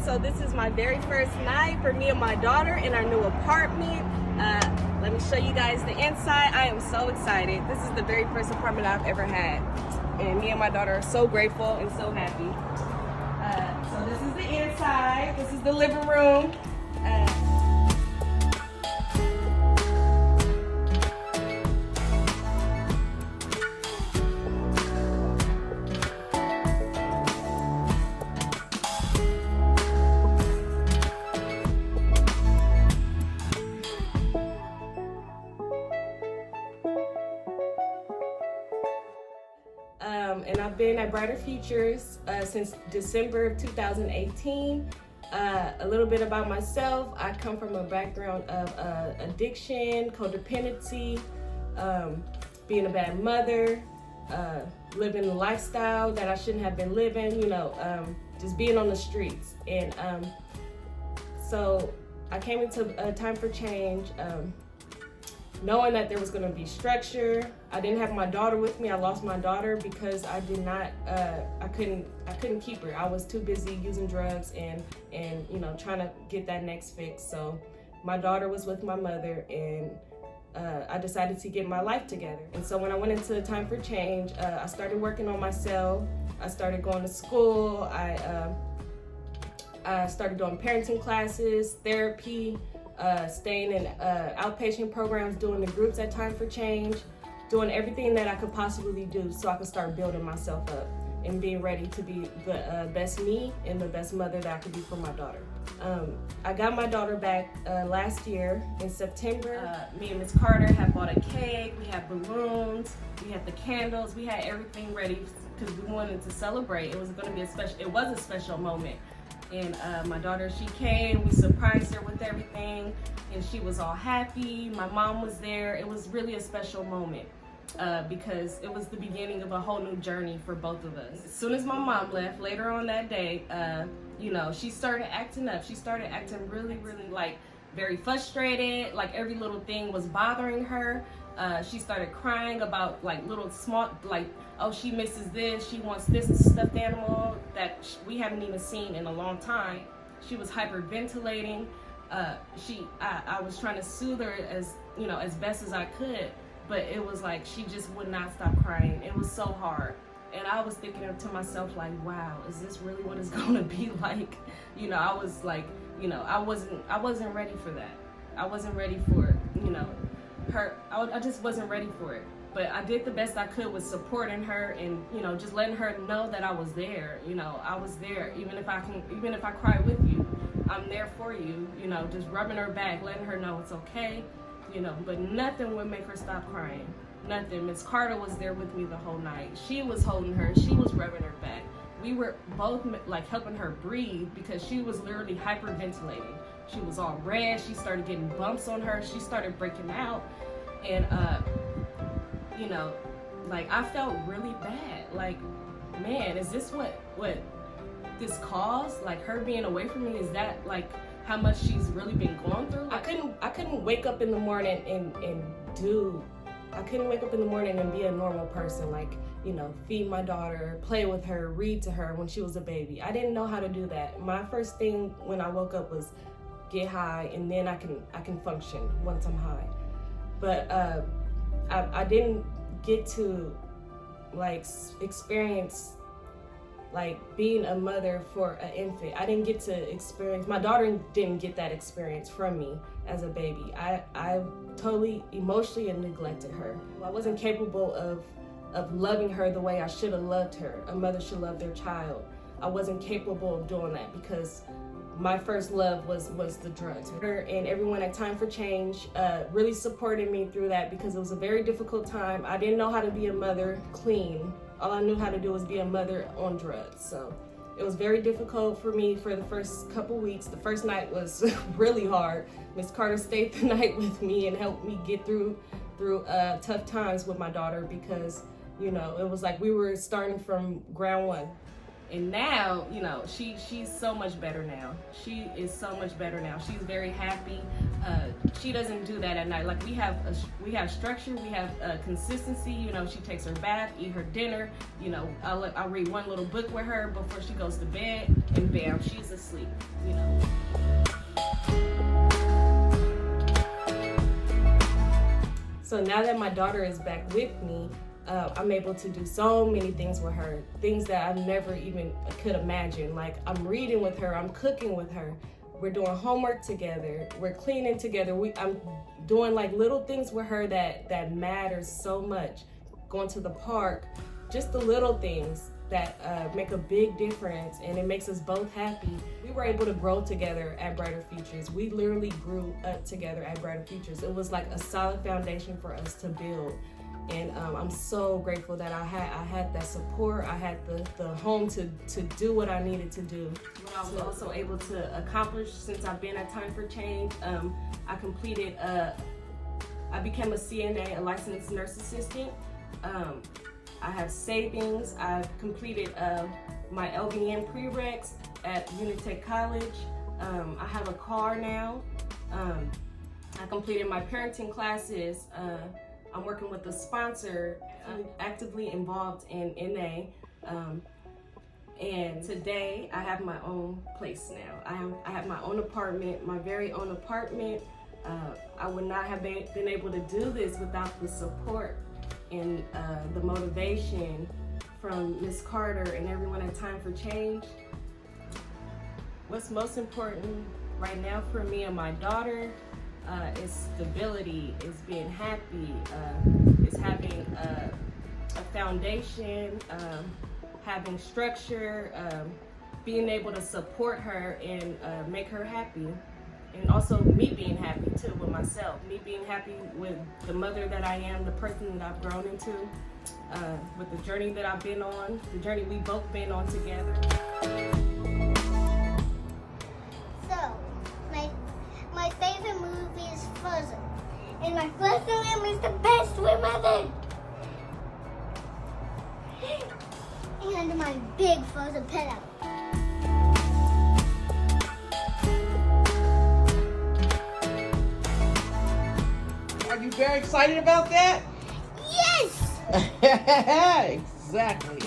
So this is my very first night for me and my daughter in our new apartment. Let me show you guys the inside. I am so excited. This is the very first apartment I've ever had. And me and my daughter are so grateful and so happy. So this is the inside. This is the living room. And I've been at Brighter Futures since December of 2018. A little bit about myself. I come from a background of addiction, codependency, being a bad mother, living a lifestyle that I shouldn't have been living, just being on the streets. And so I came into a time for change, knowing that there was going to be structure. I didn't have my daughter with me. I lost my daughter because I did not, I couldn't keep her. I was too busy using drugs and trying to get that next fix. So my daughter was with my mother, and I decided to get my life together. And so when I went into the time for change, I started working on myself. I started going to school. I started doing parenting classes, therapy, staying in outpatient programs, doing the groups at Time for Change, doing everything that I could possibly do so I could start building myself up and being ready to be the best me and the best mother that I could be for my daughter. I got my daughter back last year in September. Me and Miss Carter had bought a cake, we had balloons, we had the candles, we had everything ready because we wanted to celebrate. It was going to be it was a special moment. And my daughter, she came, we surprised her with everything, and she was all happy. My mom was there. It was really a special moment because it was the beginning of a whole new journey for both of us. As soon as my mom left, later on that day, she started acting up. She started acting really, really very frustrated, like every little thing was bothering her. She started crying about little small, oh, she misses this, she wants this stuffed animal that we haven't even seen in a long time. She was hyperventilating. I was trying to soothe her as best as I could, but it was like she just would not stop crying. It was so hard. And I was thinking to myself, wow, is this really what it's gonna be like? I was I wasn't ready for that. I wasn't ready for, her. I just wasn't ready for it. But I did the best I could with supporting her and, just letting her know that I was there. I was there. Even if I cry with you, I'm there for you, just rubbing her back, letting her know it's okay, but nothing would make her stop crying. Nothing. Miss Carter was there with me the whole night. She was holding her, she was rubbing her back. We were both helping her breathe because she was literally hyperventilating. She was all red, she started getting bumps on her, she started breaking out. And I felt really bad. Man, is this what this caused? Her being away from me, is that how much she's really been going through? I couldn't wake up in the morning I couldn't wake up in the morning and be a normal person, feed my daughter, play with her, read to her when she was a baby. I didn't know how to do that. My first thing when I woke up was get high, and then I can function once I'm high. But I didn't get to experience being a mother for an infant. I didn't get to experience, my daughter didn't get that experience from me as a baby. I totally emotionally neglected her. I wasn't capable of loving her the way I should have loved her. A mother should love their child. I wasn't capable of doing that because my first love was the drugs. Her and everyone at Time for Change really supported me through that because it was a very difficult time. I didn't know how to be a mother clean. All I knew how to do was be a mother on drugs. So it was very difficult for me for the first couple weeks. The first night was really hard. Miss Carter stayed the night with me and helped me get through tough times with my daughter because, it was like we were starting from ground one. And now, you know, she's so much better now. She is so much better now. She's very happy. She doesn't do that at night. Like we have structure, we have consistency. You know, she takes her bath, eat her dinner. You know, I'll read one little book with her before she goes to bed, and bam, she's asleep. You know. So now that my daughter is back with me, I'm able to do so many things with her, things that I never even could imagine. Like I'm reading with her, I'm cooking with her, we're doing homework together, we're cleaning together. I'm doing like little things with her that matters so much. Going to the park, just the little things that make a big difference, and it makes us both happy. We were able to grow together at Brighter Futures. We literally grew up together at Brighter Futures. It was like a solid foundation for us to build. And I'm so grateful that I had that support. I had the home to do what I needed to do. What I was also able to accomplish since I've been at Time for Change, I became a CNA, a licensed nurse assistant. I have savings. I've completed my LVN prereqs at Unitech College. I have a car now. I completed my parenting classes. I'm working with a sponsor. I'm actively involved in NA. And today I have my own place now. I have my own apartment, my very own apartment. I would not have been able to do this without the support and the motivation from Ms. Carter and everyone at Time for Change. What's most important right now for me and my daughter is stability, is being happy, is having a foundation, having structure, being able to support her and make her happy. And also me being happy too with myself, me being happy with the mother that I am, the person that I've grown into, with the journey that I've been on, the journey we've both been on together. So, my favorite movie is Frozen, and my first swim is the best swim ever. And my big Frozen pillow. Are you very excited about that? Yes! Exactly.